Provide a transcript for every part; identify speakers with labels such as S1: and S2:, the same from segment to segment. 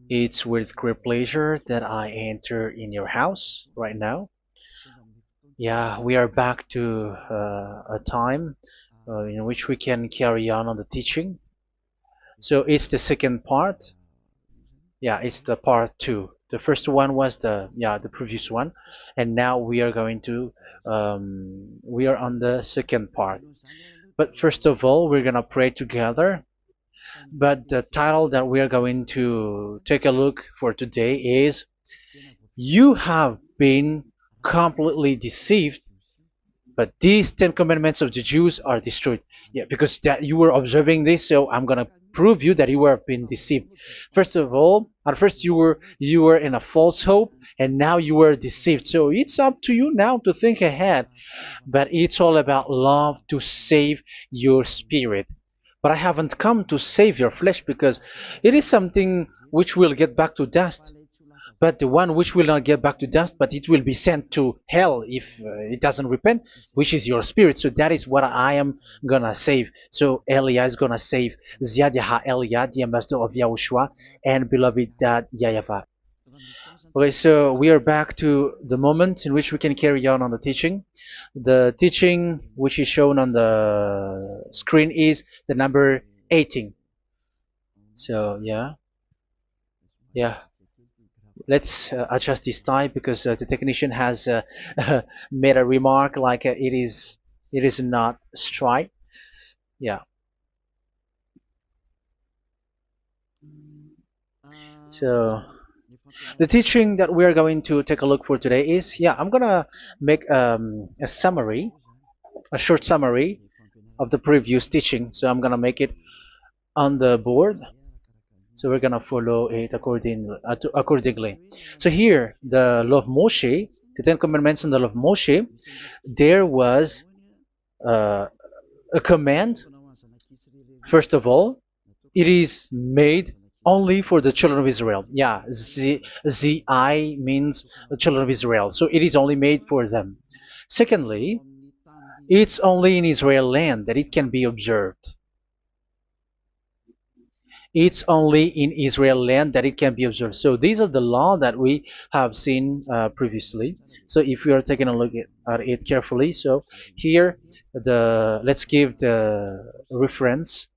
S1: It's with great pleasure that I enter in your house right now. Yeah, we are back to a time in which we can carry on the teaching. So it's the second part. Yeah, it's the part two. The first one was the previous one, and now we are going to we are on the second part. But first of all, we're gonna pray together. But the title that we are going to take a look for today is "You have been completely deceived, but these Ten Commandments of the Jews are destroyed." Yeah, because that you were observing this, so I'm gonna prove you that you were been deceived. First of all, at first you were in a false hope, and now you were deceived. So it's up to you now to think ahead. But it's all about love to save your spirit. But I haven't come to save your flesh because it is something which will get back to dust. But the one which will not get back to dust, but it will be sent to hell if it doesn't repent, which is your spirit. So that is what I am gonna save. So Elia is gonna save Ziadiha Elia, the ambassador of Yahushua, and beloved dad YAHVAH. Okay, so we are back to the moment in which we can carry on the teaching. The teaching which is shown on the screen is the number 18. So yeah, let's adjust this time because the technician has made a remark like it is not straight. Yeah. So the teaching that we are going to take a look for today is, I'm gonna make a summary, a short summary of the previous teaching. So I'm gonna make it on the board. So we're gonna follow it accordingly. So here, the law of Moshe, the Ten Commandments and the law of Moshe, there was uh, a command. First of all, it is made only for the children of Israel. Yeah, Z-I means the children of Israel. So it is only made for them. Secondly, it's only in Israel land that it can be observed. It's only in Israel land that it can be observed. So these are the law that we have seen previously. So if we are taking a look at it carefully, so here let's give the reference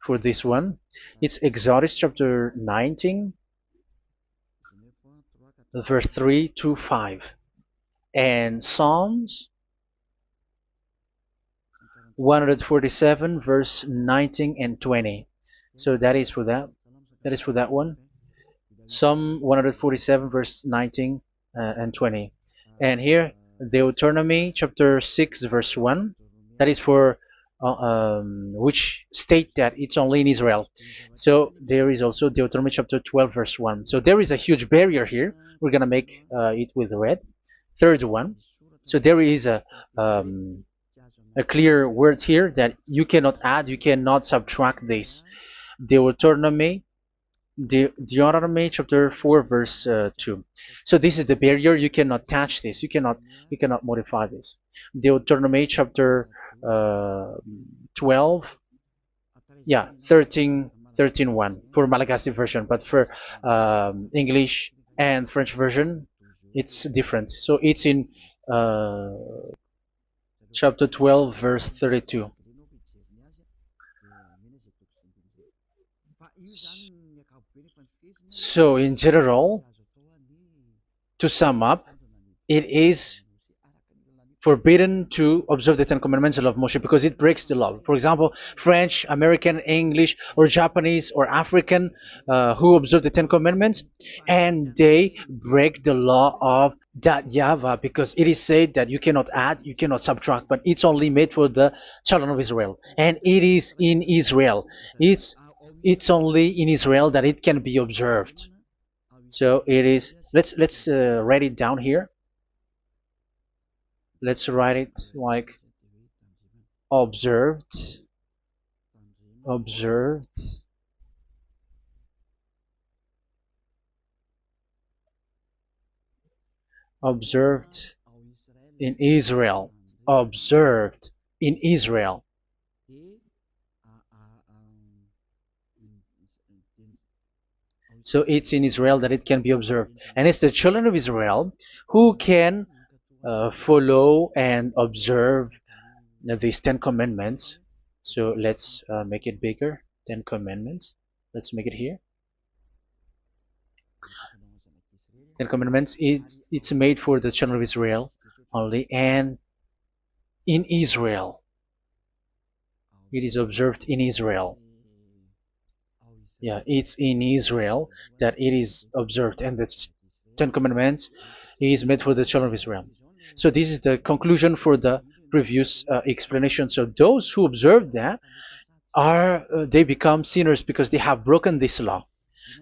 S1: for this one. It's Exodus chapter 19, verse 3 to 5, and Psalms 147, verse 19 and 20. So that is for that. That is for that one. Psalm 147, verse 19 and 20. And here, Deuteronomy chapter 6, verse 1. That is for which state that it's only in Israel. So there is also Deuteronomy chapter 12, verse 1. So there is a huge barrier here. We're going to make it with red. Third one. So there is a clear word here that you cannot add, you cannot subtract this. Deuteronomy chapter 4, verse 2. So this is the barrier. You cannot touch this. You cannot modify this. Deuteronomy chapter 12, 13:1 for Malagasy version, but for English and French version, it's different. So it's in chapter 12, verse 32. So in general, to sum up, it is forbidden to observe the Ten Commandments of Moshe because it breaks the law. For example, French, American, English, or Japanese or African who observe the Ten Commandments and they break the law of that YAHVAH because it is said that you cannot add, you cannot subtract, but it's only made for the children of Israel, and it is in Israel. It's only in Israel that it can be observed. So it is. Let's write it down here. Let's write it like observed, observed, observed in Israel, observed in Israel. So it's in Israel that it can be observed. And it's the children of Israel who can follow and observe these 10 commandments. So let's make it bigger. 10 commandments. Let's make it here. 10 commandments. It's made for the children of Israel only, and in Israel. It is observed in Israel. Yeah, it's in Israel that it is observed, and the 10 commandments is made for the children of Israel. So this is the conclusion for the previous explanation. So those who observe that are they become sinners because they have broken this law.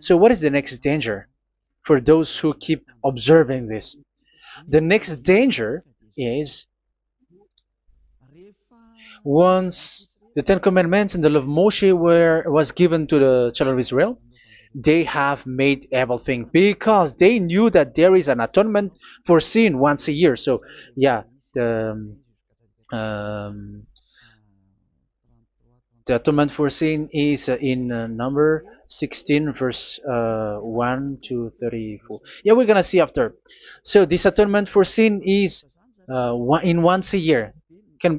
S1: So what is the next danger for those who keep observing this? The next danger is once the Ten Commandments and the law of Moshe was given to the children of Israel, they have made everything because they knew that there is an atonement for sin once a year. So yeah, um, the atonement for sin is in number 16 verse 1 to 34. Yeah, we're gonna see after. So this atonement for sin is in once a year,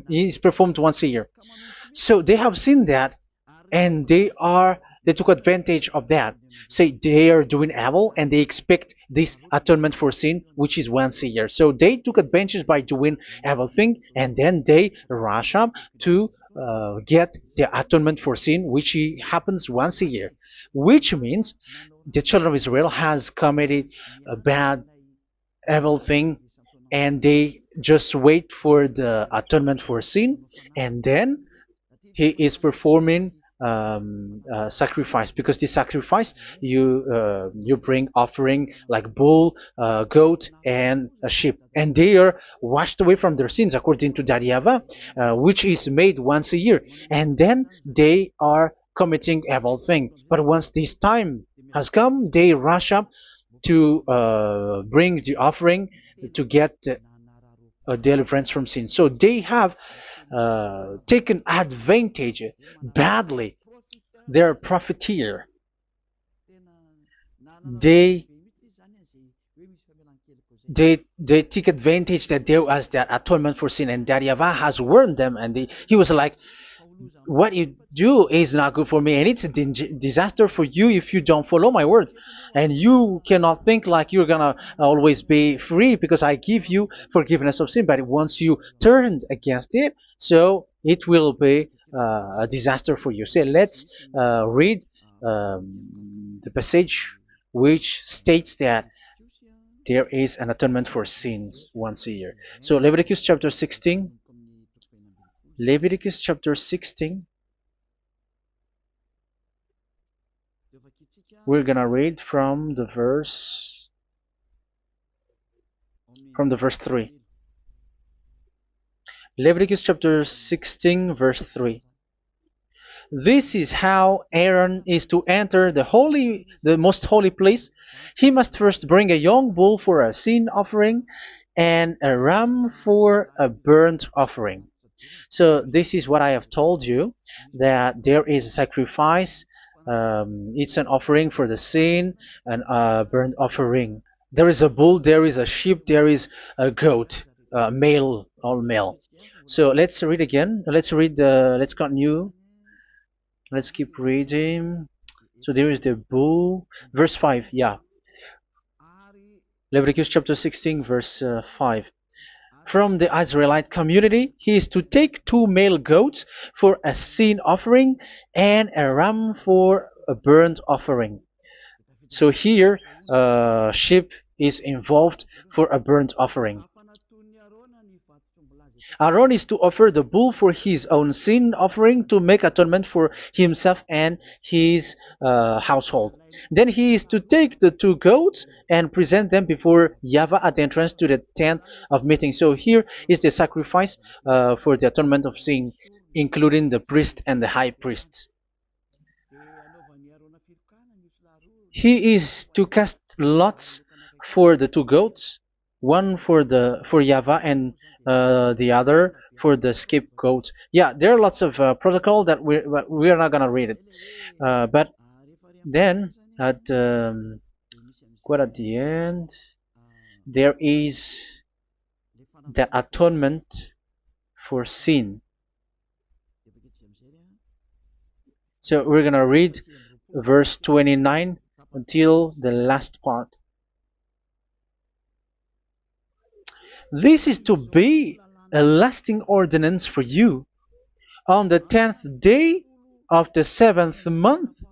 S1: is performed once a year. So they have seen that, and they took advantage of that. Say they are doing evil and they expect this atonement for sin, which is once a year. So they took advantage by doing evil thing, and then they rush up to get the atonement for sin, which happens once a year, which means the children of Israel has committed a bad evil thing, and they just wait for the atonement for sin, and then he is performing sacrifice, because the sacrifice you bring offering like bull, goat, and a sheep, and they are washed away from their sins according to that YAHVAH, which is made once a year, and then they are committing evil thing. But once this time has come, they rush up to bring the offering to get deliverance from sin. So they have taken advantage badly. They're profiteer. They they take advantage that there was that atonement for sin, and that YAHVAH has warned them, and he was like, what you do is not good for me, and it's a disaster for you if you don't follow my words, and you cannot think like you're gonna always be free because I give you forgiveness of sin, but once you turned against it, so it will be a disaster for you. So let's read the passage which states that there is an atonement for sins once a year. So Leviticus chapter 16. Leviticus chapter 16. We're gonna read from the verse 3. Leviticus chapter 16 verse 3. This is how Aaron is to enter the most holy place. He must first bring a young bull for a sin offering and a ram for a burnt offering. So this is what I have told you, that there is a sacrifice. It's an offering for the sin, and a burnt offering. There is a bull, there is a sheep, there is a goat, male, all male. So let's read again. Let's continue. Let's keep reading. So there is the bull, verse 5. Yeah, Leviticus chapter 16 verse 5. From the Israelite community, he is to take 2 male goats for a sin offering and a ram for a burnt offering. So here, sheep is involved for a burnt offering. Aaron is to offer the bull for his own sin offering to make atonement for himself and his household. Then he is to take the 2 goats and present them before YAHVAH at the entrance to the tent of meeting. So here is the sacrifice for the atonement of sin, including the priest and the high priest. He is to cast lots for the 2 goats, one for YAHVAH and the other for the scapegoat. Yeah, there are lots of protocol that we are not gonna read it, but then at quite at the end, there is that atonement for sin. So we're gonna read verse 29 until the last part. This is to be a lasting ordinance for you. On the 10th day of the 7th month,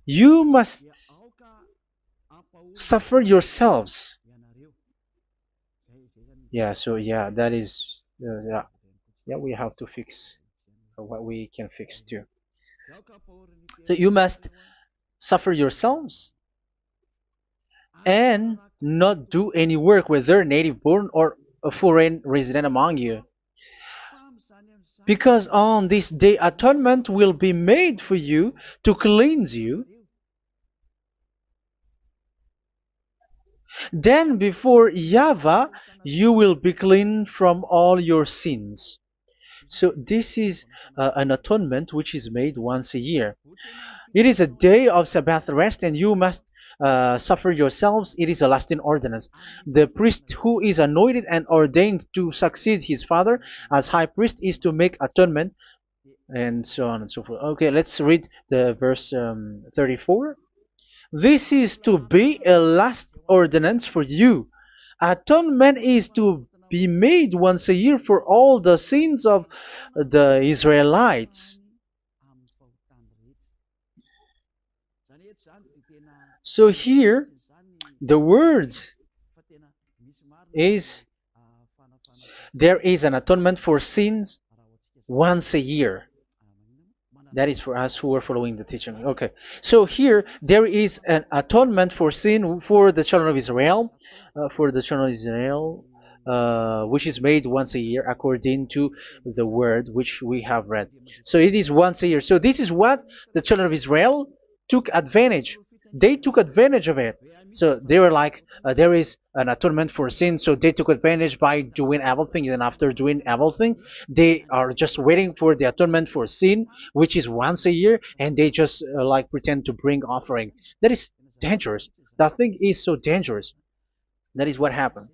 S1: you must suffer yourselves. Yeah, so yeah, that is, yeah, we have to fix what we can fix too. So you must suffer yourselves and not do any work, whether native born or a foreign resident among you. Because on this day atonement will be made for you to cleanse you. Then before YAHVAH you will be clean from all your sins. So this is an atonement which is made once a year. It is a day of Sabbath rest, and you must suffer yourselves. It is a lasting ordinance. The priest who is anointed and ordained to succeed his father as high priest is to make atonement, and so on and so forth. Okay, let's read the verse 34. This is to be a last ordinance for you. Atonement is to be made once a year for all the sins of the Israelites. So here, the words is there is an atonement for sins once a year. That is for us who are following the teaching. Okay, so here there is an atonement for sin for the children of Israel, which is made once a year according to the word which we have read. So it is once a year. So this is what the children of Israel took advantage. They took advantage of it. So they were like, there is an atonement for sin, so they took advantage by doing evil things, and after doing evil things, they are just waiting for the atonement for sin, which is once a year, and they just like pretend to bring offering. That is dangerous. That thing is so dangerous. That is what happened.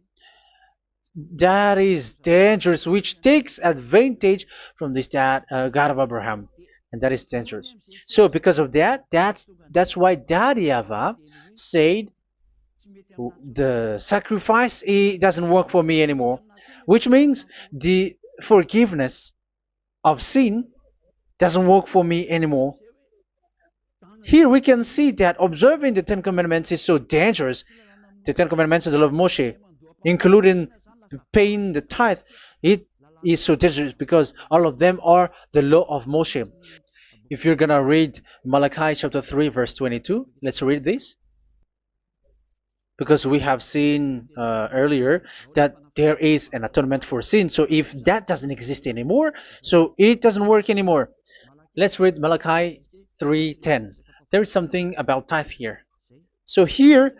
S1: That is dangerous, which takes advantage from this God of Abraham, and that is dangerous. So because of that, that's why Daddy YAHVAH said the sacrifice it doesn't work for me anymore, which means the forgiveness of sin doesn't work for me anymore. Here we can see that observing the Ten Commandments is so dangerous. The Ten Commandments of the law of Moshe, including paying the tithe, it is so dangerous because all of them are the law of Moshe. If you're gonna read Malachi chapter 3 verse 22, let's read this. Because we have seen earlier that there is an atonement for sin. So if that doesn't exist anymore, so it doesn't work anymore. Let's read Malachi 3:10. There is something about tithe here. So here,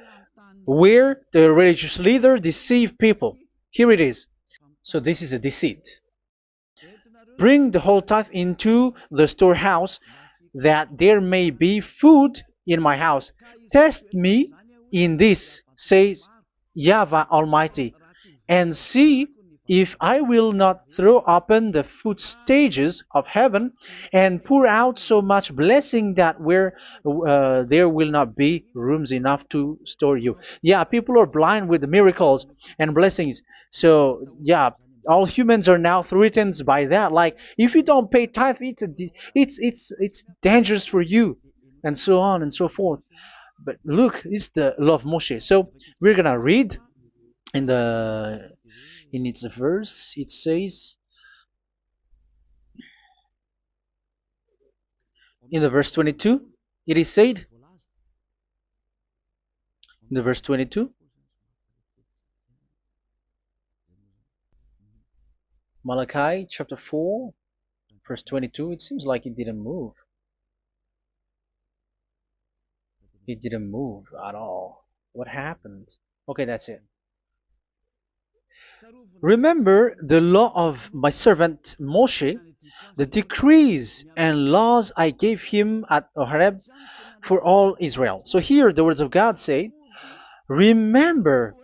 S1: where the religious leader deceive people, here it is. So this is a deceit. Bring the whole tithe into the storehouse, that there may be food in my house. Test me in this, says YAHVAH Almighty, and see if I will not throw open the food stages of heaven and pour out so much blessing that where there will not be rooms enough to store you. Yeah, people are blind with miracles and blessings. So yeah, all humans are now threatened by that. Like if you don't pay tithe, it's dangerous for you, and so on and so forth. But look, it's the law of Moshe. So we're gonna read in the in its verse. It says in the verse 22. It is said in the verse 22. Malachi chapter 4 verse 22. It seems like it didn't move. It didn't move at all. What happened? Okay, that's it. Remember the law of my servant Moshe, the decrees and laws I gave him at Horeb for all Israel. So here the words of God say, remember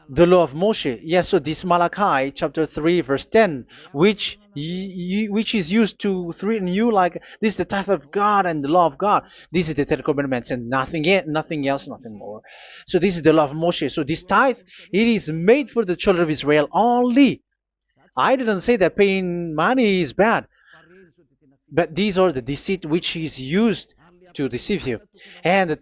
S1: the law of Moshe. Yes, so this Malachi chapter 3 verse 10, which is used to threaten you like this is the tithe of God and the law of God. This is the Ten Commandments and nothing else, nothing more. So this is the law of Moshe. So this tithe, it is made for the children of Israel only. I didn't say that paying money is bad, but these are the deceit which is used to deceive you. And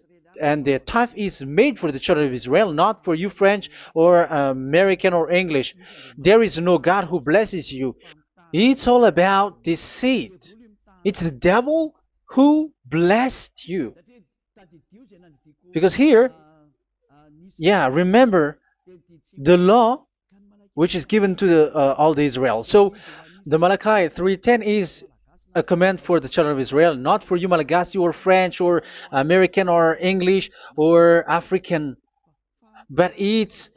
S1: the tithe is made for the children of Israel, not for you French or American or English. There is no God who blesses you. It's all about deceit. It's the devil who blessed you. Because here, yeah, remember the law which is given to all the Israel. So the Malachi 3:10 is a command for the children of Israel, not for you Malagasy or French or American or English or African, but it's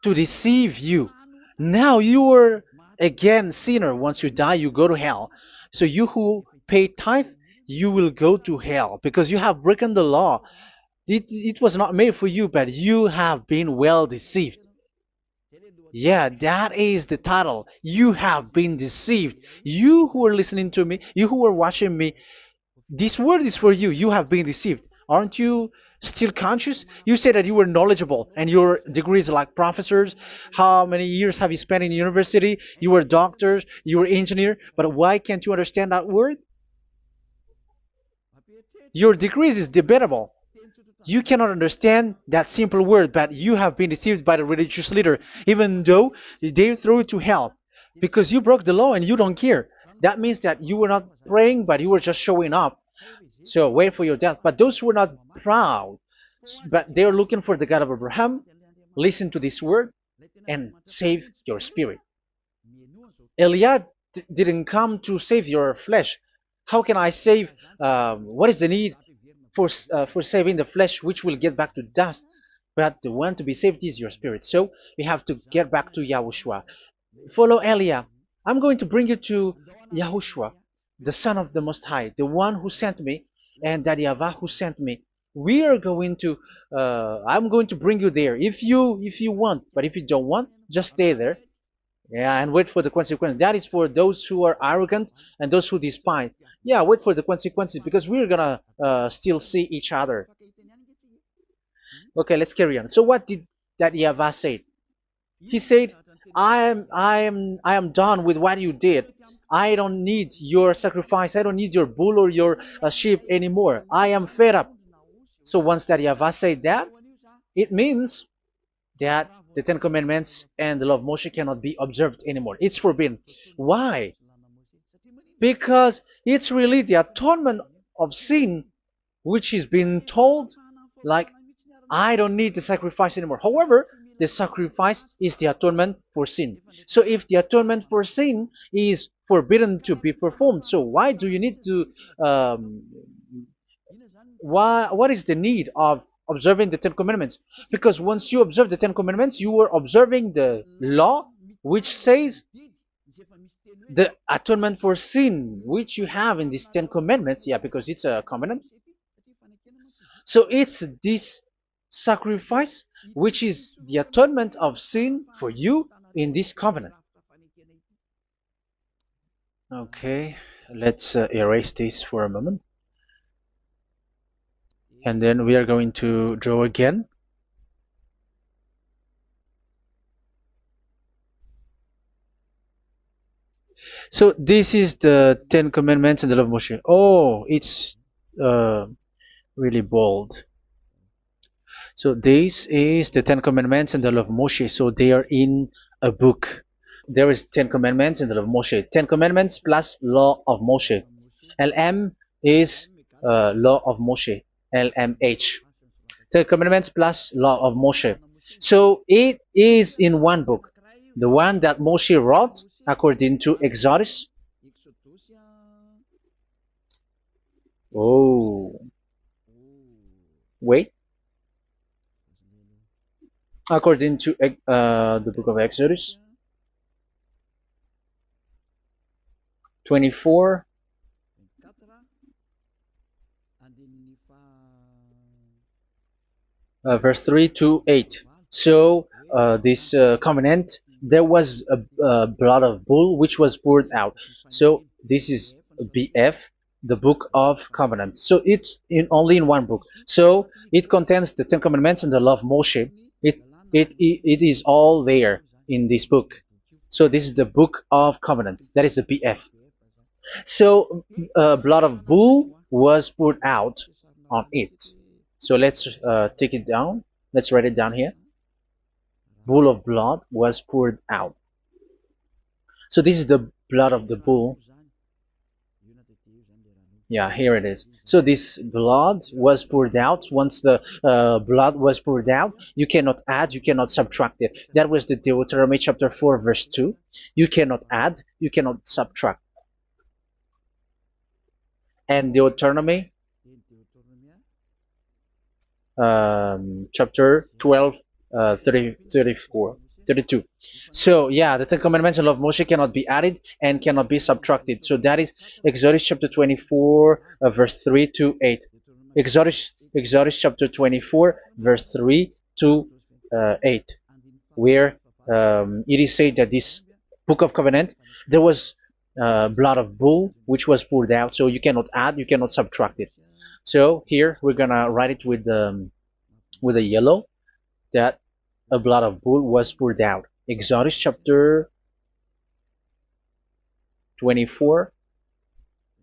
S1: to deceive you. Now you are again sinner. Once you die, you go to hell. So you who pay tithe, you will go to hell because you have broken the law. It was not made for you, but you have been well deceived. Yeah, that is the title. You have been deceived. You who are listening to me, you who are watching me, this word is for you. You have been deceived. Aren't you still conscious? You say that you were knowledgeable and your degrees like professors. How many years have you spent in university? You were doctors, you were engineer, but why can't you understand that word? Your degrees is debatable. You cannot understand that simple word, but you have been deceived by the religious leader, even though they throw you to hell because you broke the law and you don't care. That means that you were not praying, but you were just showing up. So wait for your death. But those who are not proud, but they are looking for the God of Abraham, listen to this word and save your spirit. Eliad didn't come to save your flesh. How can I save? What is the need for saving the flesh, which will get back to dust? But the one to be saved is your spirit. So we have to get back to Yahushua. Follow Eliah. I'm going to bring you to Yahushua, the Son of the Most High, the one who sent me, and that YAHVAH who sent me. We are going to. I'm going to bring you there if you want, but if you don't want, just stay there. Yeah, and wait for the consequences. That is for those who are arrogant and those who despise. Yeah, wait for the consequences because we're gonna still see each other. Okay, let's carry on. So what did that YAHVAH say? He said, I am done with what you did. I don't need your sacrifice. I don't need your bull or your sheep anymore. I am fed up. So once that YAHVAH said that, it means that the Ten Commandments and the law of Moshe cannot be observed anymore. It's forbidden. Why? Because it's really the atonement of sin which is being told, like, I don't need the sacrifice anymore. However, the sacrifice is the atonement for sin. So if the atonement for sin is forbidden to be performed, so why do you need to what is the need of observing the Ten Commandments? Because once you observe the Ten Commandments, you are observing the law which says the atonement for sin which you have in these Ten Commandments. Yeah, because it's a covenant. So it's this sacrifice which is the atonement of sin for you in this covenant. Okay, let's erase this for a moment. And then we are going to draw again. So this is the Ten Commandments and the law of Moshe. Oh, it's really bold. So this is the Ten Commandments and the law of Moshe. So they are in a book. There is Ten Commandments and the law of Moshe. Ten Commandments plus law of Moshe. LM is law of Moshe. LMH. Ten Commandments plus law of Moshe. So it is in one book. The one that Moshe wrote according to Exodus. Oh, wait. According to the book of Exodus. 24, verse 3 to 8. So this covenant, there was a blood of bull which was poured out. So this is BF, the book of covenant. So it's only in one book. So it contains the Ten Commandments and the law of Moshe. It is all there in this book. So this is the book of covenant. That is the BF. So blood of bull was poured out on it. So let's take it down. Let's write it down here. Bull of blood was poured out. So this is the blood of the bull. Yeah, here it is. So this blood was poured out. Once the blood was poured out, you cannot add, you cannot subtract it. That was the Deuteronomy chapter 4, verse 2. You cannot add, you cannot subtract. And Deuteronomy chapter 12, 32. So yeah, the Ten Commandments and law of Moshe cannot be added and cannot be subtracted. So that is Exodus chapter 24, verse 3 to 8. Exodus chapter 24, verse 3 to 8, where it is said that this book of covenant, there was blood of bull which was poured out. So you cannot add, you cannot subtract it. So here we're gonna write it with a yellow, that a blood of bull was poured out. Exodus chapter 24,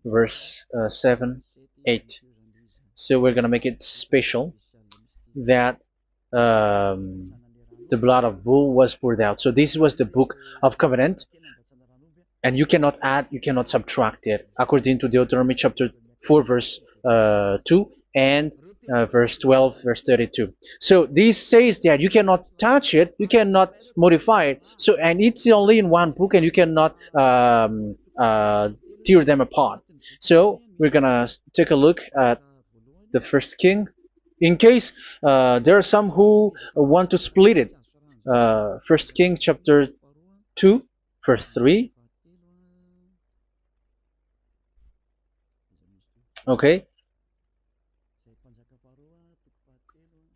S1: verse 7, 8. So we're gonna make it special that the blood of bull was poured out. So this was the book of covenant, and you cannot add, you cannot subtract it, according to Deuteronomy chapter 4, verse 2 and verse 12, verse 32. So this says that you cannot touch it, you cannot modify it. So, and it's only in one book, and you cannot tear them apart. So we're gonna take a look at the first king. In case there are some who want to split it, First King chapter 2, verse 3. Okay.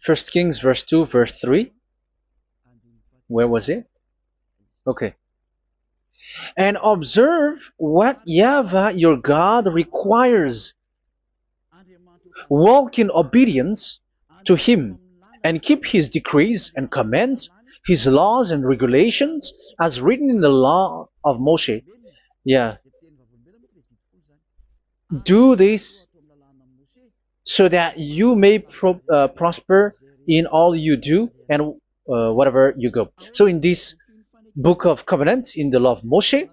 S1: First Kings verse 2, verse 3. Where was it? Okay. And observe what YAHVAH your God requires. Walk in obedience to Him, and keep His decrees and commands, His laws and regulations, as written in the law of Moshe. Yeah. Do this so that you may prosper in all you do and whatever you go. So in this book of covenant, in the law of Moshe,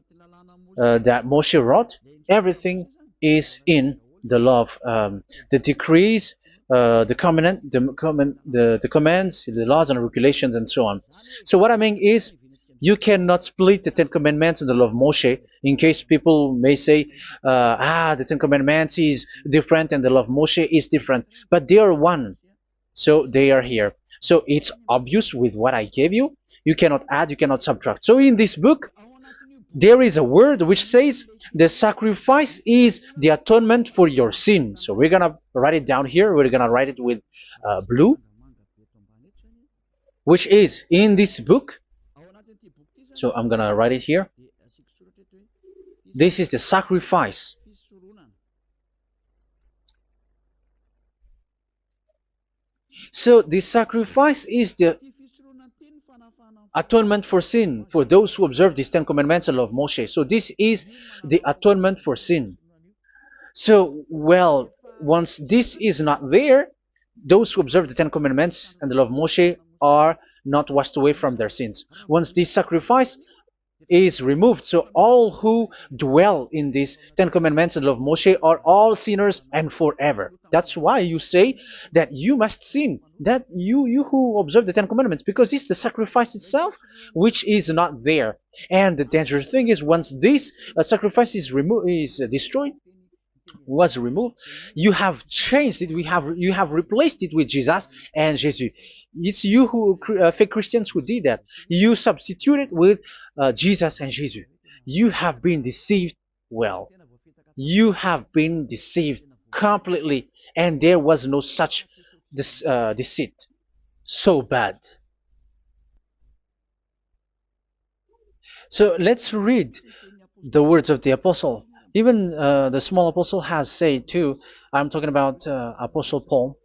S1: that Moshe wrote, everything is in the law of the decrees, the covenant, the commands, the laws and regulations, and so on. So what I mean is, you cannot split the Ten Commandments and the law of Moshe. In case people may say, the Ten Commandments is different and the law of Moshe is different, but they are one. So they are here. So it's obvious with what I gave you. You cannot add, you cannot subtract. So in this book, there is a word which says the sacrifice is the atonement for your sin. So we're gonna write it down here. We're gonna write it with blue, which is in this book. So I'm gonna write it here. This is the sacrifice. So the sacrifice is the atonement for sin for those who observe these Ten Commandments and law of Moshe. So this is the atonement for sin. So, well, once this is not there, those who observe the Ten Commandments and the law of Moshe are not washed away from their sins. Once this sacrifice is removed, so all who dwell in these Ten Commandments and law of Moshe are all sinners and forever. That's why you say that you must sin, that you who observe the Ten Commandments, because it's the sacrifice itself which is not there. And the dangerous thing is, once this sacrifice is destroyed, was removed, you have changed it. You have replaced it with Jesus and Jesus. It's you who fake Christians who did that. You substituted with Jesus and Jesus. You have been deceived well. You have been deceived completely, and there was no such deceit. So bad. So let's read the words of the apostle. Even the small apostle has said too. I'm talking about Apostle Paul,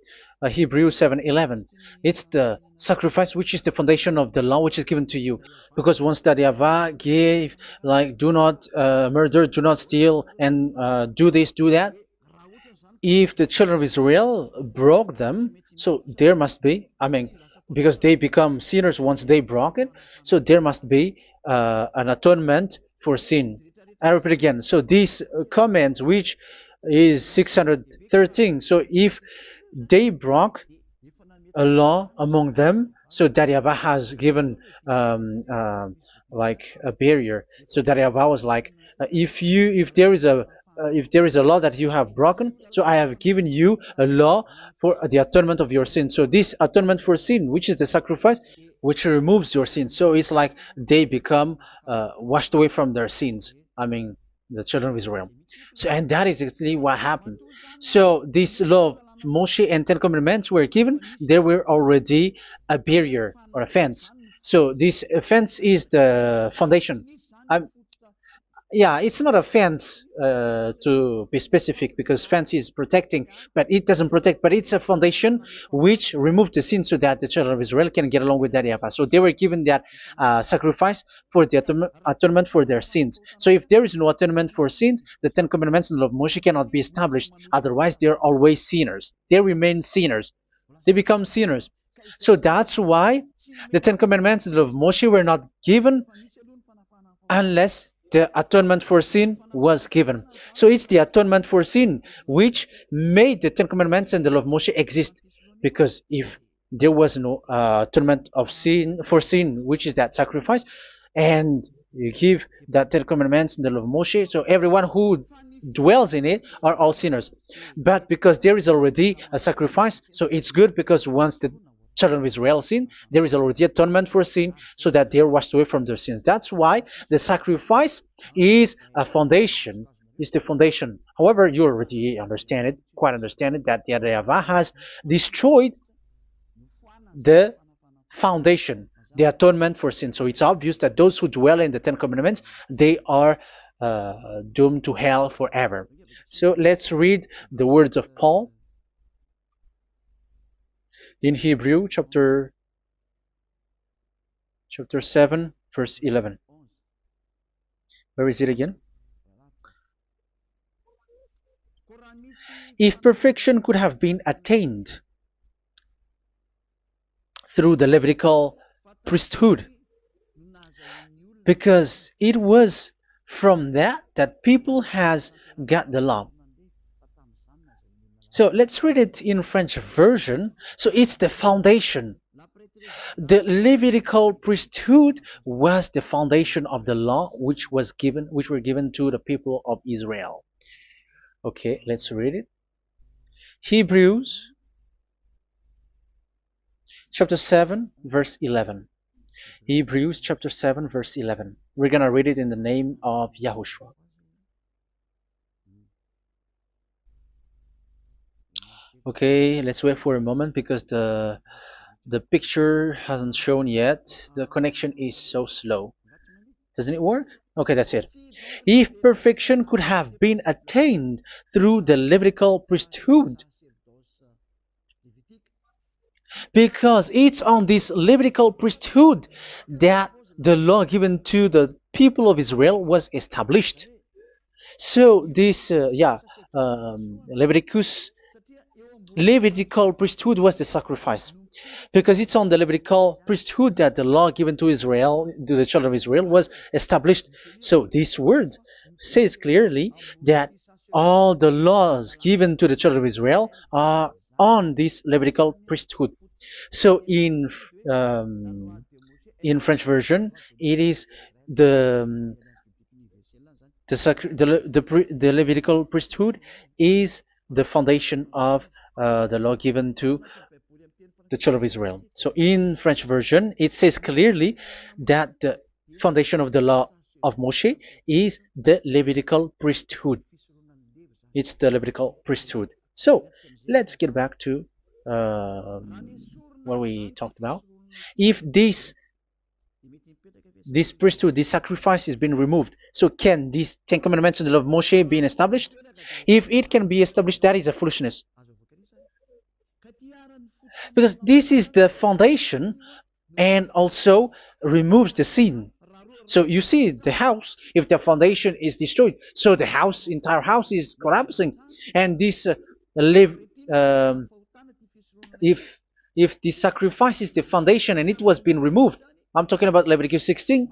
S1: Hebrews 7:11. It's the sacrifice which is the foundation of the law which is given to you. Because once that Yahweh gave, like, do not murder, do not steal, and do this, do that, if the children of Israel broke them, so there must be, I mean, because they become sinners once they broke it, so there must be an atonement for sin. I repeat again. So these comments, which is 613, so if they broke a law among them, so that Yahweh has given like a barrier. So that Yahweh was like, if there is a law that you have broken, so I have given you a law for the atonement of your sin. So this atonement for sin, which is the sacrifice, which removes your sins. So it's like they become washed away from their sins. I mean, the children of Israel. So, and that is exactly what happened. So this law of Moshe and Ten Commandments were given. There were already a barrier or a fence. So this fence is the foundation. I'm, yeah, it's not a fence to be specific, because fence is protecting, but it doesn't protect. But it's a foundation which removed the sin so that the children of Israel can get along with that Yahweh. So they were given that sacrifice for the atonement for their sins. So if there is no atonement for sins, the Ten Commandments and the law of Moshe cannot be established. Otherwise, they are always sinners. They remain sinners. They become sinners. So that's why the Ten Commandments and the law of Moshe were not given unless the atonement for sin was given. So it's the atonement for sin which made the Ten Commandments and the law of Moshe exist. Because if there was no atonement of sin for sin, which is that sacrifice, and you give that Ten Commandments and the law of Moshe, so everyone who dwells in it are all sinners. But because there is already a sacrifice, so it's good, because once the children of Israel sin, there is already atonement for sin, so that they are washed away from their sins. That's why the sacrifice is a foundation, is the foundation. However, you already understand it, quite understand it, that the Yahweh has destroyed the foundation, the atonement for sin. So it's obvious that those who dwell in the Ten Commandments, they are doomed to hell forever. So let's read the words of Paul in Hebrew chapter 7 verse 11. Where is it again? If perfection could have been attained through the Levitical priesthood, because it was from that people has got the law. So let's read it in French version. So it's the foundation. The Levitical priesthood was the foundation of the law which were given to the people of Israel. Okay, let's read it. Hebrews chapter 7 verse 11. Hebrews chapter 7 verse 11. We're going to read it in the name of YAHOSHUAH. Okay, let's wait for a moment, because the picture hasn't shown yet. The connection is so slow. Doesn't it work? Okay, that's it. If perfection could have been attained through the Levitical priesthood, because it's on this Levitical priesthood that the law given to the people of Israel was established. So this, Levitical priesthood was the sacrifice, because it's on the Levitical priesthood that the law given to Israel, to the children of Israel, was established. So this word says clearly that all the laws given to the children of Israel are on this Levitical priesthood. So in French version, it is the Levitical priesthood is the foundation of the law given to the children of Israel. So in French version, it says clearly that the foundation of the law of Moshe is the Levitical priesthood. It's the Levitical priesthood. So let's get back to what we talked about. If this priesthood, this sacrifice is being removed, so can these Ten Commandments and the law of Moshe be established? If it can be established, that is a foolishness. Because this is the foundation and also removes the sin. So you see the house, if the foundation is destroyed, so the entire house is collapsing, and this live um, if the sacrifice is the foundation and it was being removed, I'm talking about Leviticus 16.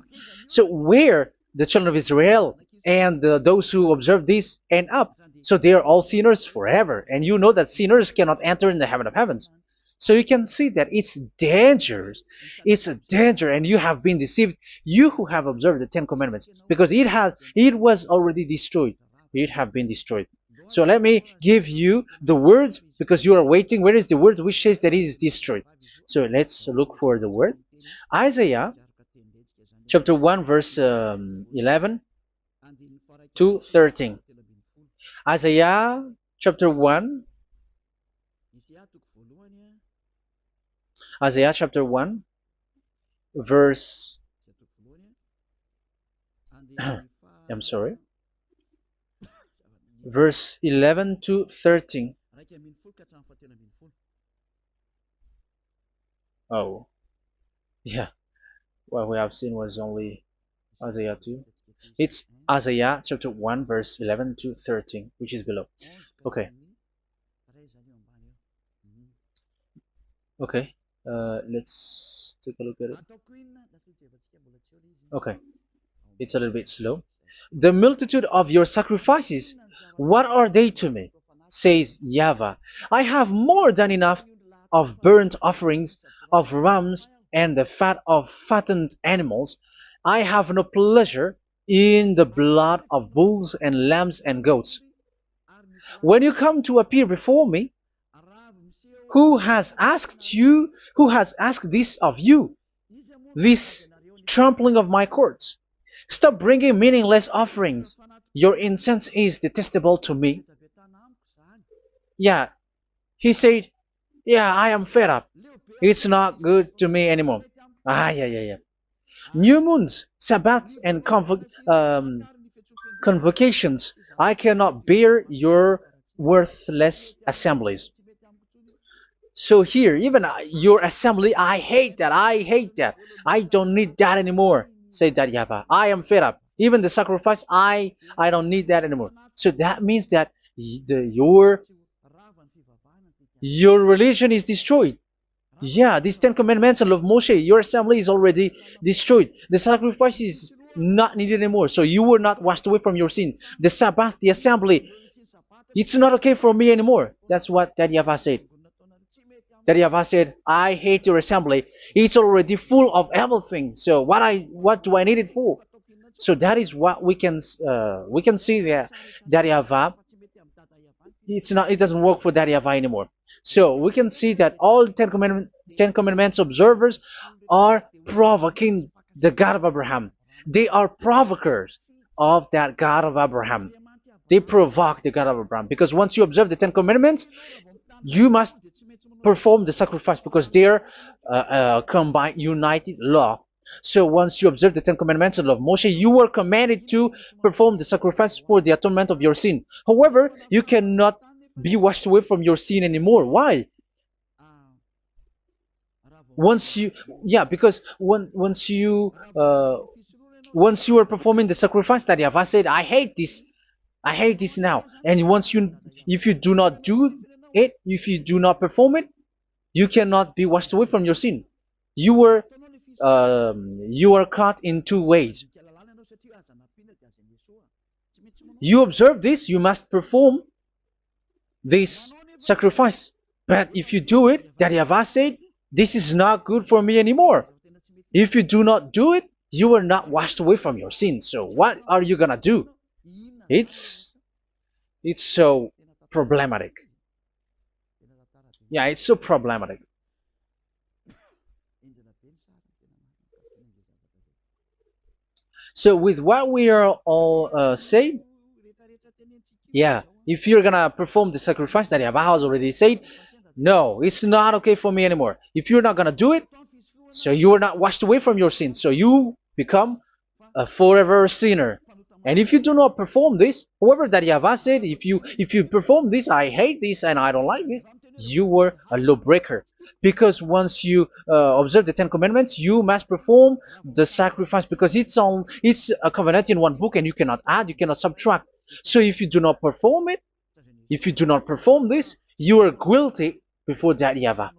S1: So where the children of Israel and those who observe this end up, so they are all sinners forever, and you know that sinners cannot enter in the heaven of heavens. So you can see that it's dangerous. It's a danger, and you have been deceived. You who have observed the Ten Commandments, because it was already destroyed. It have been destroyed. So let me give you the words, because you are waiting. Where is the word which says that it is destroyed? So let's look for the word. Isaiah chapter 1 verse 11 to 13. Isaiah chapter 1. Isaiah chapter 1 verse I'm sorry, verse 11 to 13. Oh, yeah. What we have seen was only Isaiah 2. It's Isaiah chapter 1 verse 11 to 13, which is below. Okay. Okay. Let's take a look at it. Okay. It's a little bit slow. The multitude of your sacrifices, what are they to me? Says YAHVAH. I have more than enough of burnt offerings, of rams, and the fat of fattened animals. I have no pleasure in the blood of bulls and lambs and goats. When you come to appear before me, who has asked this of you, this trampling of my courts? Stop bringing meaningless offerings. Your incense is detestable to me. Yeah, he said, yeah, I am fed up. It's not good to me anymore. Yeah. New moons, Sabbaths, and convocations. I cannot bear your worthless assemblies. So here, even your assembly, I hate that. I hate that. I don't need that anymore. Say that, YAHVAH. I am fed up. Even the sacrifice, I don't need that anymore. So that means that your religion is destroyed. Yeah, these Ten Commandments and of Moshe, your assembly is already destroyed. The sacrifice is not needed anymore. So you were not washed away from your sin. The Sabbath, the assembly, it's not okay for me anymore. That's what Daddy YAHVAH said. Daddy YAHVAH said, I hate your assembly. It's already full of everything. So what do I need it for? So that is what we can see there. Daddy YAHVAH, it doesn't work for Daddy YAHVAH anymore. So we can see that all Ten Commandments observers are provoking the God of Abraham. They are provokers of that God of Abraham. They provoke the God of Abraham, because once you observe the Ten Commandments, you must perform the sacrifice, because they are combined, united law. So once you observe the Ten Commandments and love Moshe, you were commanded to perform the sacrifice for the atonement of your sin. However, you cannot be washed away from your sin anymore. Why? Because once you are performing the sacrifice, that YAHVAH said, I hate this now. And if you do not do it, if you do not perform it, you cannot be washed away from your sin. You are caught in two ways. You observe this, you must perform this sacrifice. But if you do it, that YAHVAH said, this is not good for me anymore. If you do not do it, you are not washed away from your sins. So what are you gonna do? It's so problematic. Yeah, it's so problematic. So with what we are all saying, yeah, if you're gonna perform the sacrifice that YAHVAH has already said, no, it's not okay for me anymore. If you're not gonna do it, so you are not washed away from your sins, so you become a forever sinner. And if you do not perform this, whoever that YAHVAH said, if you perform this, I hate this and I don't like this, you were a lawbreaker. Because once you observe the Ten Commandments, you must perform the sacrifice because it's a covenant in one book and you cannot add, you cannot subtract. So if you do not perform it, if you do not perform this, you are guilty before that YAHVAH.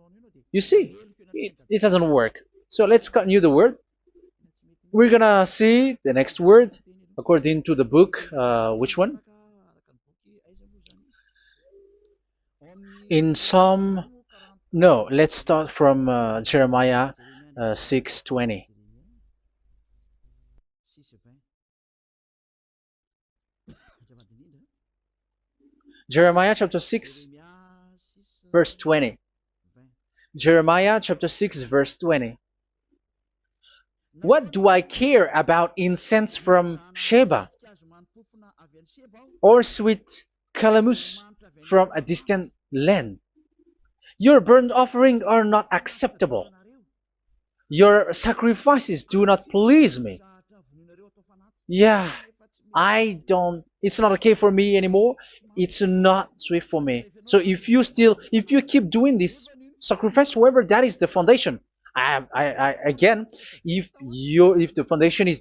S1: You see, it doesn't work. So let's continue the word. We're gonna see the next word according to the book. Which one? In Psalm. No, let's start from Jeremiah 6:20. Jeremiah chapter 6, verse 20. Jeremiah chapter 6, verse 20. What do I care about incense from Sheba or sweet calamus from a distant land? Your burnt offerings are not acceptable. Your sacrifices do not please me. Yeah, it's not okay for me anymore. It's not sweet for me. So if you keep doing this sacrifice, however, that is the foundation. Again, if the foundation is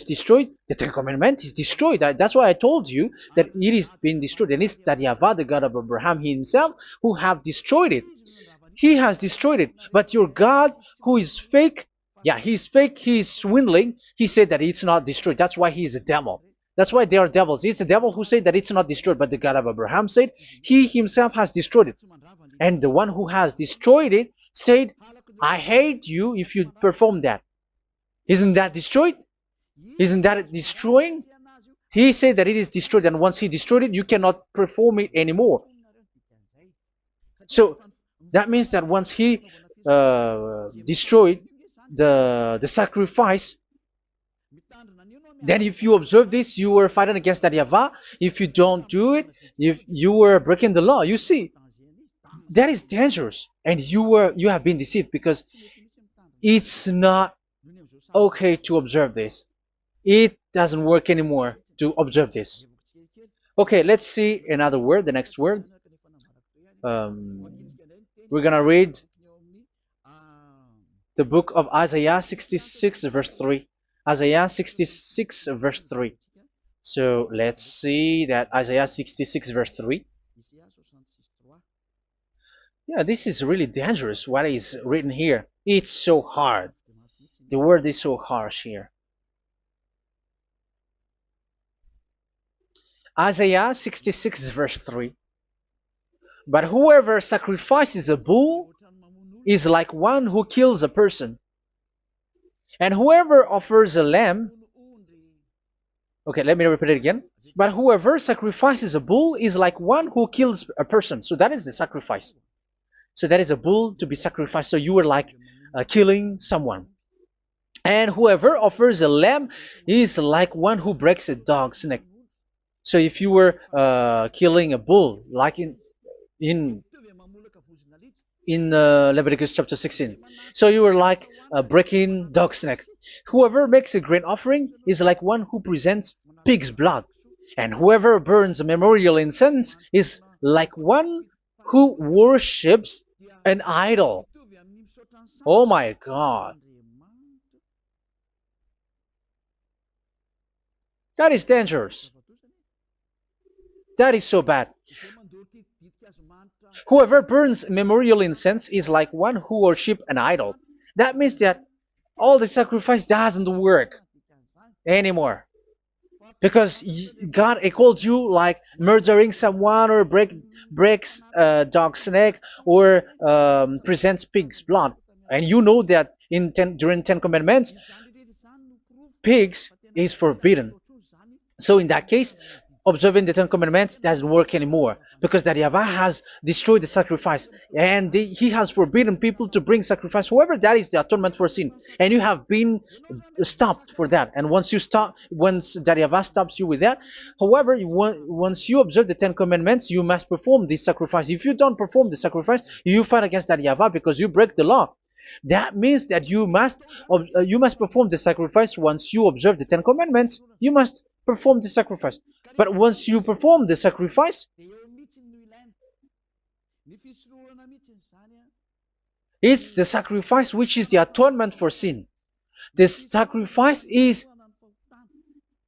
S1: destroyed, the Ten Commandment is destroyed. That's why I told you that it is being destroyed, and it's that YAHVAH, the God of Abraham himself, who have destroyed it. He has destroyed it. But your God, who is fake, yeah, he's fake, he's swindling. He said that it's not destroyed. That's why he is a devil. That's why they are devils. It's the devil who said that it's not destroyed, but the God of Abraham said he himself has destroyed it. And the one who has destroyed it said, I hate you if you perform that. Isn't that destroyed? Isn't that destroying? He said that it is destroyed, and once he destroyed it, you cannot perform it anymore. So that means that once he destroyed the sacrifice, then if you observe this, you were fighting against that YAHVAH. If you don't do it, if you were breaking the law, you see, that is dangerous, and you have been deceived because it's not okay to observe this. It doesn't work anymore to observe this. Okay, let's see another word, the next word. We're gonna read the book of Isaiah 66 verse 3. Isaiah 66 verse 3. So let's see that Isaiah 66 verse 3. Yeah, this is really dangerous what is written here. It's so hard. The word is so harsh here. Isaiah 66 verse 3. But whoever sacrifices a bull is like one who kills a person. And whoever offers a lamb... Okay, let me repeat it again. But whoever sacrifices a bull is like one who kills a person. So that is the sacrifice. So that is a bull to be sacrificed. So you were like killing someone. And whoever offers a lamb is like one who breaks a dog's neck. So if you were killing a bull, like in Leviticus chapter 16, so you were like breaking dog's neck. Whoever makes a grain offering is like one who presents pig's blood. And whoever burns a memorial incense is like one who worships an idol. Oh my God. That is dangerous. That is so bad. Whoever burns memorial incense is like one who worships an idol. That means that all the sacrifice doesn't work anymore. Because God calls you like murdering someone or breaks a dog's neck or presents pig's blood. And you know that during 10 Commandments, pigs is forbidden. So in that case, observing the Ten Commandments doesn't work anymore because that Yahweh has destroyed the sacrifice and he has forbidden people to bring sacrifice. However, that is the atonement for sin, and you have been stopped for that. And once you stop, once that Yahweh stops you with that, however, once you observe the Ten Commandments, you must perform this sacrifice. If you don't perform the sacrifice, you fight against that Yahweh because you break the law. That means that you must perform the sacrifice. Once you observe the Ten Commandments, you must perform the sacrifice. But once you perform the sacrifice, it's the sacrifice which is the atonement for sin. This sacrifice is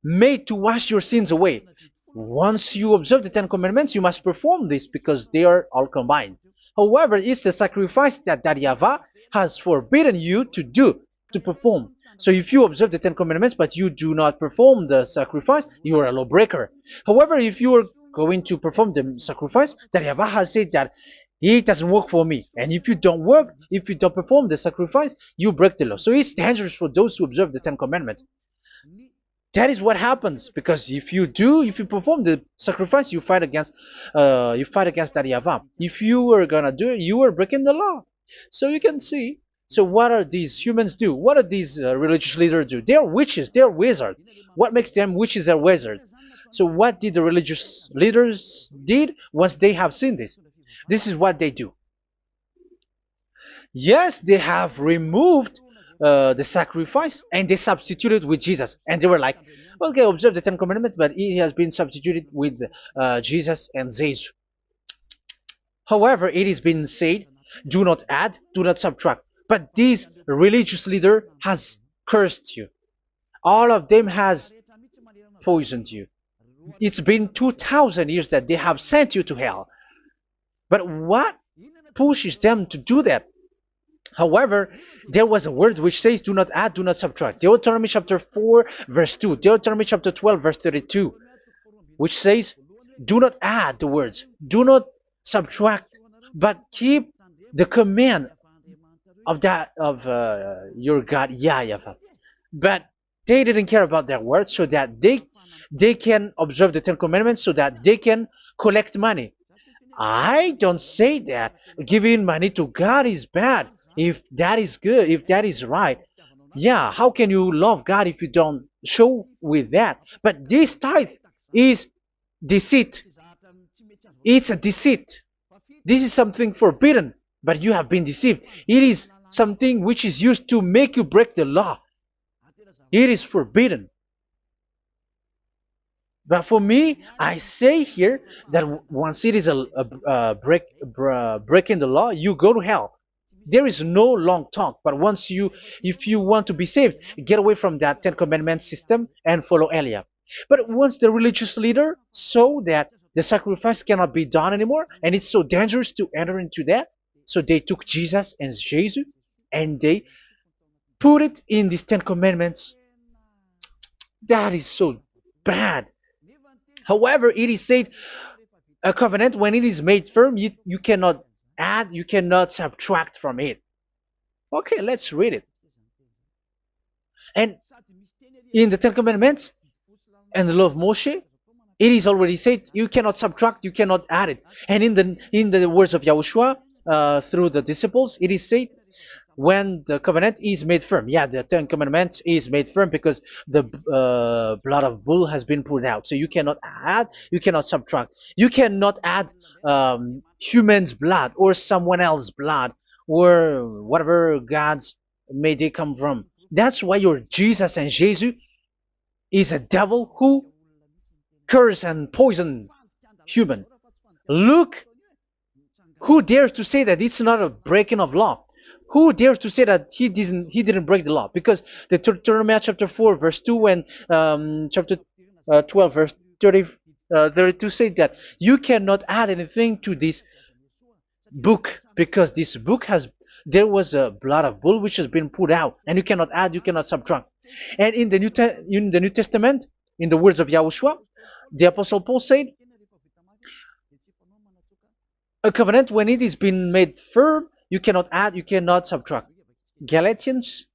S1: made to wash your sins away. Once you observe the Ten Commandments, you must perform this because they are all combined. However, it's the sacrifice that Yahweh has forbidden you to do, to perform. So if you observe the Ten Commandments but you do not perform the sacrifice, you are a lawbreaker. However, if you are going to perform the sacrifice, that Yahweh has said that it doesn't work for me. And if you don't perform the sacrifice, you break the law. So it's dangerous for those who observe the Ten Commandments. That is what happens, because if you perform the sacrifice, you fight against that Yahweh. If you are gonna do it, you are breaking the law. So you can see. So what are these humans do? What are these religious leaders do? They are witches. They are wizards. What makes them witches and wizards? So what did the religious leaders did once they have seen this? This is what they do. Yes, they have removed the sacrifice and they substituted with Jesus, and they were like, okay, observe the Ten Commandments, but it has been substituted with Jesus and Jesus. However, it has been said, do not add, do not subtract. But this religious leader has cursed you. All of them has poisoned you. It's been 2,000 years that they have sent you to hell. But what pushes them to do that? However, there was a word which says, do not add, do not subtract. Deuteronomy chapter 4, verse 2. Deuteronomy chapter 12, verse 32. Which says, do not add the words. Do not subtract. But keep the command of your God, YAHVAH. But they didn't care about their words, so that they can observe the Ten Commandments, so that they can collect money. I don't say that giving money to God is bad. If that is good, if that is right, yeah, how can you love God if you don't show with that? But this tithe is deceit. It's a deceit. This is something forbidden, but you have been deceived. It is something which is used to make you break the law. It is forbidden. But for me, I say here that once it is breaking the law, you go to hell. There is no long talk. But if you want to be saved, get away from that Ten Commandments system and follow Eliab. But once the religious leader saw that the sacrifice cannot be done anymore, and it's so dangerous to enter into that, so they took Jesus and Jesus and they put it in these Ten Commandments. That is so bad. However, it is said a covenant, when it is made firm, you cannot add, you cannot subtract from it. Okay, let's read it. And in the Ten Commandments and the law of Moshe, it is already said you cannot subtract, you cannot add it. And in the words of YAHOSHUAH through the disciples, it is said when the covenant is made firm. Yeah, the Ten Commandments is made firm because the blood of bull has been poured out. So you cannot add, you cannot subtract. You cannot add human's blood or someone else's blood or whatever gods may they come from. That's why your Jesus and Jesus is a devil who curse and poison human. Look, who dares to say that it's not a breaking of law? Who dares to say that he didn't break the law? Because the Deuteronomy chapter 4 verse 2 and chapter 12 verse 32 say that you cannot add anything to this book, because this book there was a blood of bull which has been put out, and you cannot add, you cannot subtract. And in the New Testament, in the words of YAHOSHUAH, the Apostle Paul said, a covenant, when it is been made firm, you cannot add, you cannot subtract. Galatians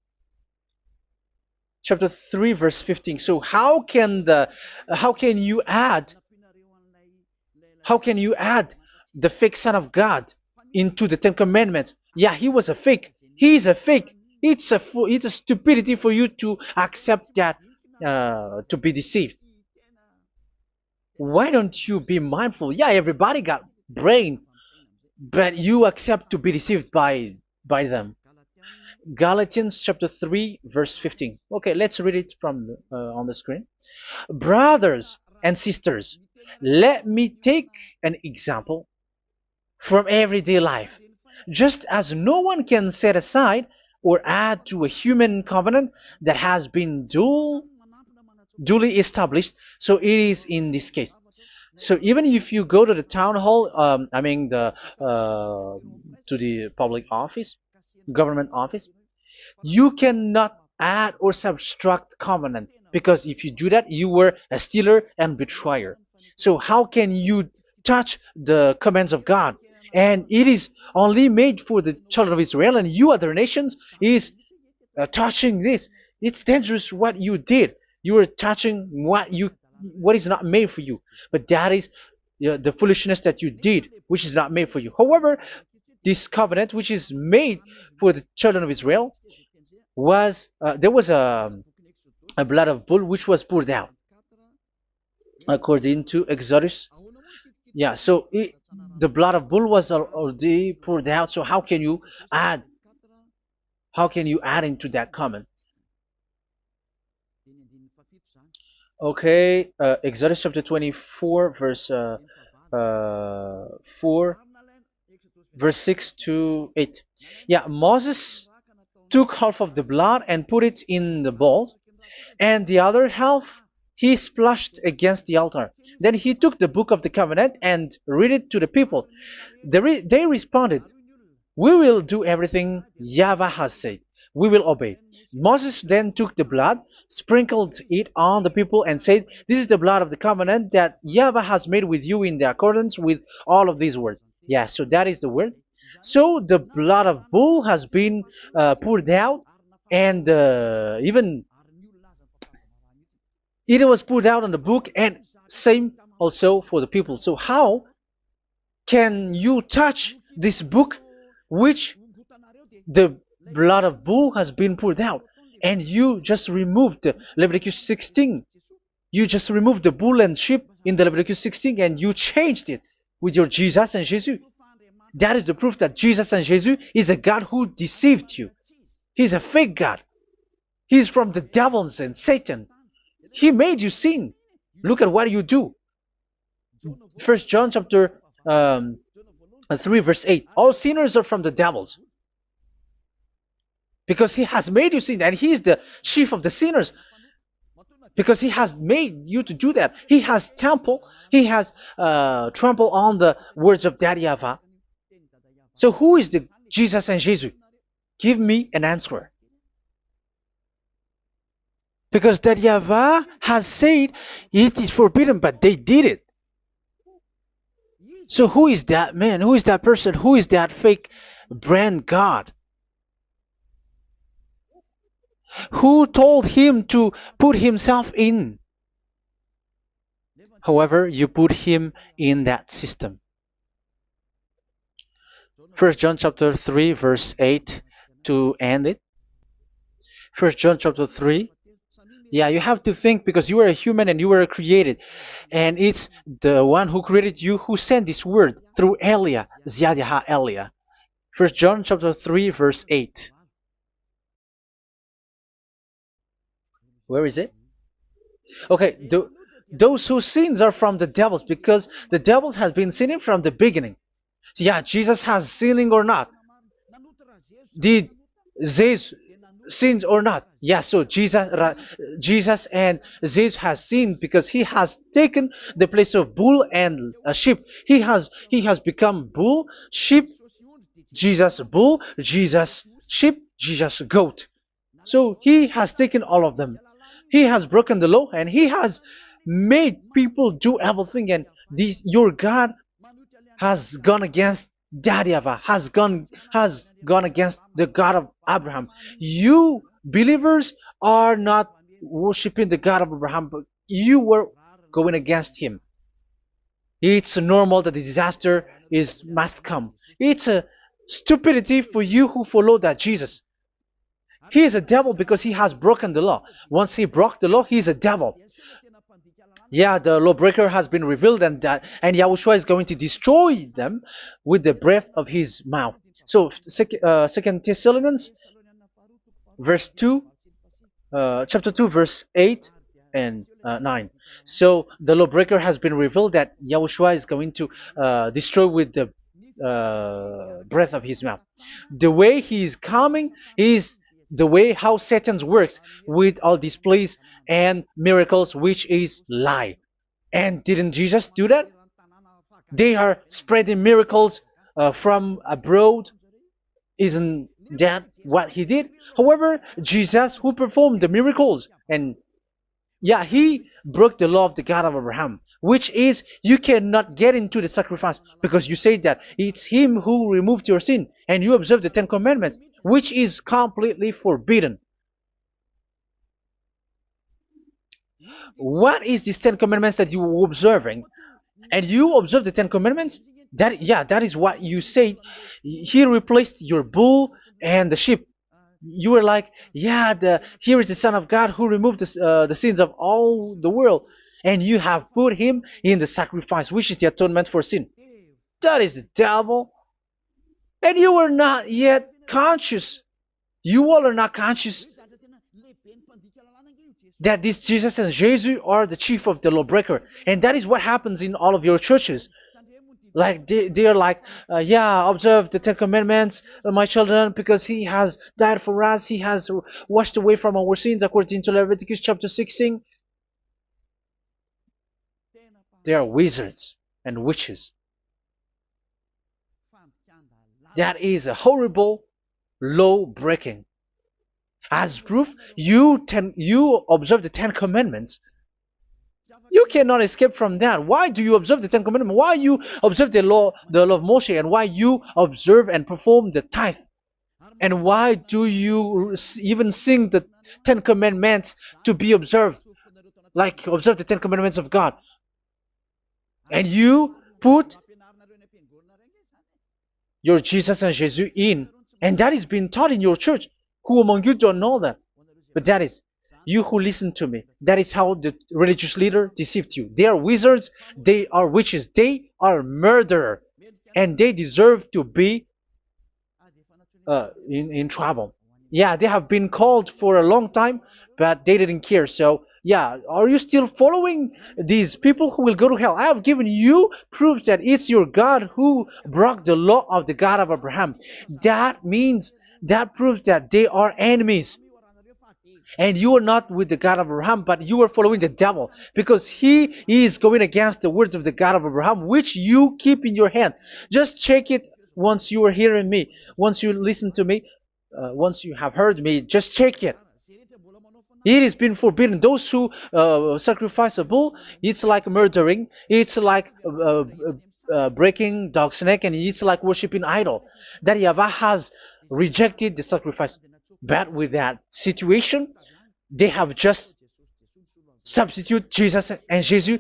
S1: chapter 3 verse 15. So how can you add How can you add the fake Son of God into the Ten Commandments? Yeah, he was a fake. He is a fake. It's a stupidity for you to accept that, to be deceived. Why don't you be mindful? Yeah, everybody got brain, but you accept to be deceived by them. Galatians chapter 3 verse 15. Okay, let's read it from on the screen. Brothers and sisters, let me take an example from everyday life. Just as no one can set aside or add to a human covenant that has been duly established, so it is in this case. So even if you go to the town hall, I mean to the public office, government office, you cannot add or subtract covenant, because if you do that, you were a stealer and betrayer. So how can you touch the commands of God? And it is only made for the children of Israel, and you other nations is touching this. It's dangerous what you did. You are touching what is not made for you. But that is the foolishness that you did, which is not made for you. However, this covenant, which is made for the children of Israel, was there was a blood of bull which was poured out according to Exodus. Yeah, so the blood of bull was already poured out. So add how can you add into that comment? Okay, Exodus chapter 24 verse 4, verse 6 to 8. Yeah, Moses took half of the blood and put it in the bowl, and the other half he splashed against the altar. Then he took the book of the covenant and read it to the people. They responded, "We will do everything YAHVAH has said. We will obey." Moses then took the blood, sprinkled it on the people, and said, "This is the blood of the covenant that YAHVAH has made with you in the accordance with all of these words." Yeah, so that is the word. So the blood of bull has been poured out, and even it was poured out on the book, and same also for the people. So how can you touch this book which the blood of bull has been poured out, and you just removed Leviticus 16? You just removed the bull and sheep in the Leviticus 16, and you changed it with your Jesus and Jesus. That is the proof that Jesus and Jesus is a God who deceived you. He's a fake God. He's from the devils and Satan. He made you sin. Look at what you do. First John chapter 3 verse 8. All sinners are from the devils, because he has made you sin, and he is the chief of the sinners, because he has made you to do that. He has trampled on the words of Daddy Yahvah. So who is the Jesus and Jesus? Give me an answer. Because Daddy Yahvah has said it is forbidden, but they did it. So who is that man? Who is that person? Who is that fake brand God? Who told him to put himself in? However, you put him in that system. First John chapter 3 verse 8 to end it. First John chapter 3. Yeah, you have to think, because you are a human and you were created. And it's the one who created you who sent this word through Elia, Ziadiha Elia. First John chapter 3 verse 8. Where is it? Okay, those whose sins are from the devils, because the devil has been sinning from the beginning. Yeah, Jesus has sinning or not? Did Jesus sins or not? Yeah, so Jesus and Jesus has sinned, because he has taken the place of bull and a sheep. He has become bull, sheep, Jesus bull, Jesus sheep, Jesus goat. So he has taken all of them. He has broken the law, and he has made people do everything. And your God has gone against Dadiava, has gone against the God of Abraham. You believers are not worshiping the God of Abraham, but you were going against him. It's normal that the disaster is must come. It's a stupidity for you who follow that Jesus. He is a devil because he has broken the law. Once he broke the law, he is a devil. Yeah, the lawbreaker has been revealed, and Yahushua is going to destroy them with the breath of his mouth. So, Second Thessalonians, verse 2, chapter 2, verse 8 and 9. So the lawbreaker has been revealed that Yahushua is going to destroy with the breath of his mouth. The way he is coming is the way how Satan works with all displays and miracles, which is lie. And didn't Jesus do that? They are spreading miracles from abroad. Isn't that what he did? However, Jesus, who performed the miracles, and yeah, he broke the law of the God of Abraham, which is you cannot get into the sacrifice because you say that it's him who removed your sin and you observe the Ten Commandments, which is completely forbidden. What is these Ten Commandments that you were observing? And you observe the Ten Commandments? That is what you said. He replaced your bull and the sheep. You were like, yeah, here is the Son of God who removed the sins of all the world, and you have put him in the sacrifice, which is the atonement for sin. That is the devil, and you are not yet conscious. You all are not conscious that this Jesus and Jesus are the chief of the lawbreaker, and that is what happens in all of your churches. Like they are like, yeah, observe the Ten Commandments, my children, because he has died for us. He has washed away from our sins, according to Leviticus chapter 16. They are wizards and witches. That is a horrible law breaking. As proof, you observe the Ten Commandments. You cannot escape from that. Why do you observe the Ten Commandments? Why you observe the law of Moshe, and why you observe and perform the tithe? And why do you even sing the Ten Commandments to be observed? Like observe the Ten Commandments of God. And you put your Jesus and Jesus in. And that is being taught in your church. Who among you don't know that? But that is you who listen to me. That is how the religious leader deceived you. They are wizards. They are witches. They are murderers. And they deserve to be in trouble. Yeah, they have been called for a long time, but they didn't care. So, yeah, are you still following these people who will go to hell? I have given you proof that it's your God who broke the law of the God of Abraham. That proves that they are enemies. And you are not with the God of Abraham, but you are following the devil, because he is going against the words of the God of Abraham, which you keep in your hand. Just check it once you are hearing me, once you listen to me, once you have heard me, just check it. It has been forbidden. Those who sacrifice a bull, it's like murdering, it's like breaking dog's neck, and it's like worshiping idol. That YAHVAH has rejected the sacrifice. But with that situation, they have just substitute Jesus and Jesus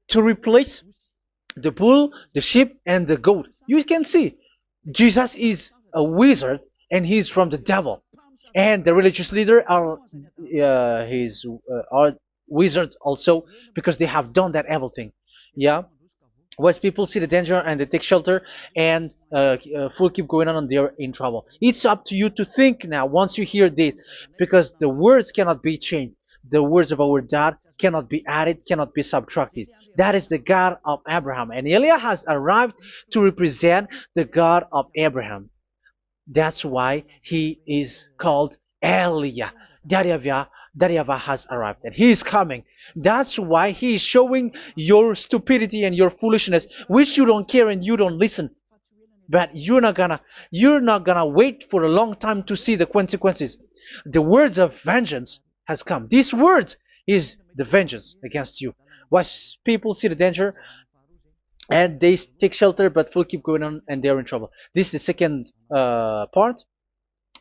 S1: to replace the bull, the sheep, and the goat. You can see Jesus is a wizard and he's from the devil, and the religious leader are wizards also, because they have done that evil thing. Yeah. Once people see the danger and they take shelter, and full keep going on, and they're in trouble. It's up to you to think now once you hear this, because the words cannot be changed. The words of our God cannot be added, cannot be subtracted. That is the God of Abraham, and Eliah has arrived to represent the God of Abraham. That's why he is called Eliah. YAHVAH has arrived, and he is coming. That's why he is showing your stupidity and your foolishness, which you don't care and you don't listen. But you're not gonna wait for a long time to see the consequences. The words of vengeance has come. These words is the vengeance against you. Once people see the danger and they take shelter, but will keep going on, and they're in trouble. This is the second part.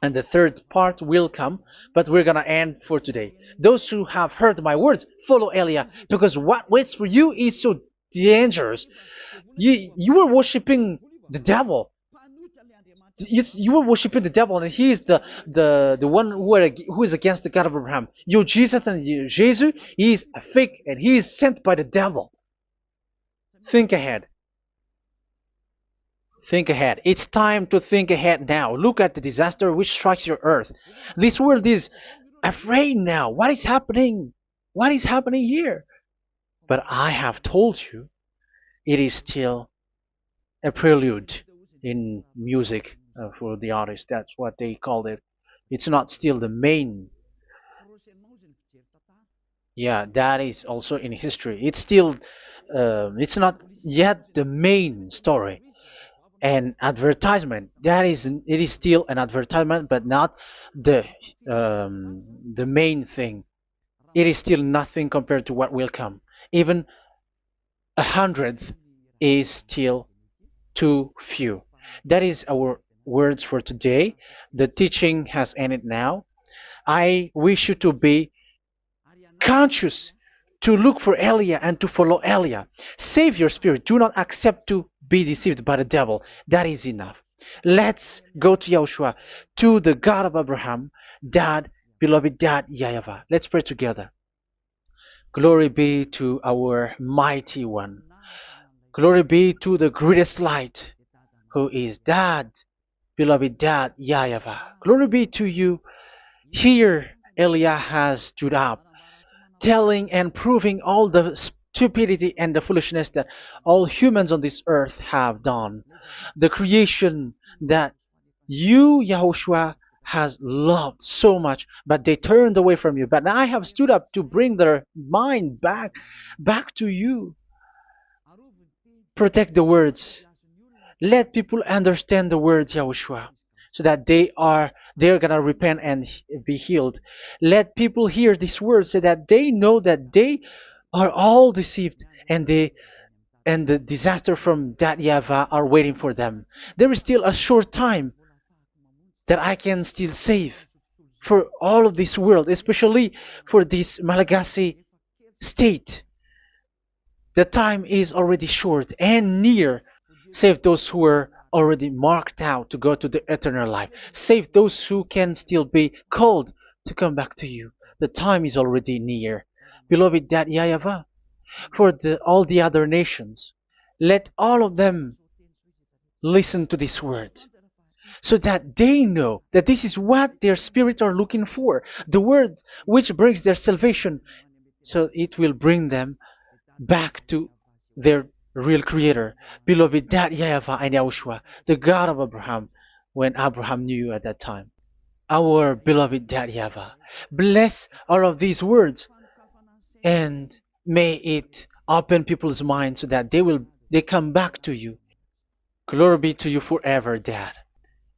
S1: And the third part will come, but we're gonna end for today. Those who have heard my words, follow Eliah, because what waits for you is so dangerous. You were worshiping the devil. You were worshiping the devil, and he is the one who is against the God of Abraham. Your Jesus and your Jesus, he is a fake, and he is sent by the devil. Think ahead. Think ahead. It's time to think ahead now. Look at the disaster which strikes your earth. This world is afraid now. What is happening? What is happening here? But I have told you, it is still a prelude in music for the artist. That's what they called it. It's not still the main. Yeah, that is also in history. It's still, it's not yet the main story. And advertisement, that is, it is still an advertisement, but not the the main thing. It is still nothing compared to what will come. Even a hundredth is still too few. That is our words for today. The teaching has ended now. I wish you to be conscious, to look for Elia and to follow Elia. Save your spirit. Do not accept to be deceived by the devil. That is enough. Let's go to Yahushua, to the God of Abraham, Dad, beloved Dad, YAHVAH. Let's pray together. Glory be to our mighty one. Glory be to the greatest light, who is Dad, beloved Dad, YAHVAH. Glory be to you. Here, Elia has stood up, telling and proving all the stupidity and the foolishness that all humans on this earth have done. The creation that you, Yahushua, has loved so much, but they turned away from you. But I have stood up to bring their mind back to you. Protect the words. Let people understand the words, Yahushua, so that they're gonna repent and be healed. Let people hear these words so that they know that they are all deceived, and the disaster from that YAHVAH are waiting for them. There is still a short time that I can still save for all of this world, especially for this Malagasy state. The time is already short and near. Save those who are already marked out to go to the eternal life. Save those who can still be called to come back to you. The time is already near. Beloved Dad YAHVAH, for all the other nations, let all of them listen to this word, so that they know that this is what their spirits are looking for, the word which brings their salvation, so it will bring them back to their real creator, beloved Dad YAHVAH and Yahushua, the God of Abraham, when Abraham knew you at that time. Our beloved Dad YAHVAH, bless all of these words, and may it open people's minds so that they come back to you. Glory be to you forever, Dad.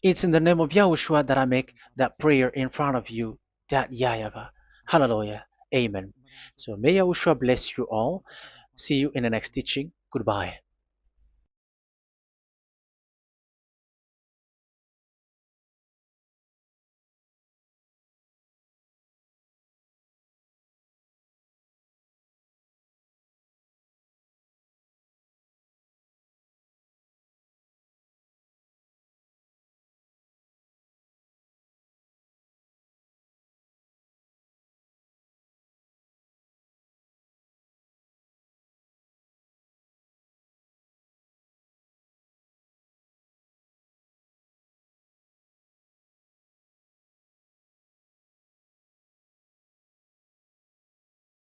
S1: It's in the name of Yahushua that I make that prayer in front of you, Dad YAHVAH. Hallelujah. Amen. So may Yahushua bless you all. See you in the next teaching. Goodbye.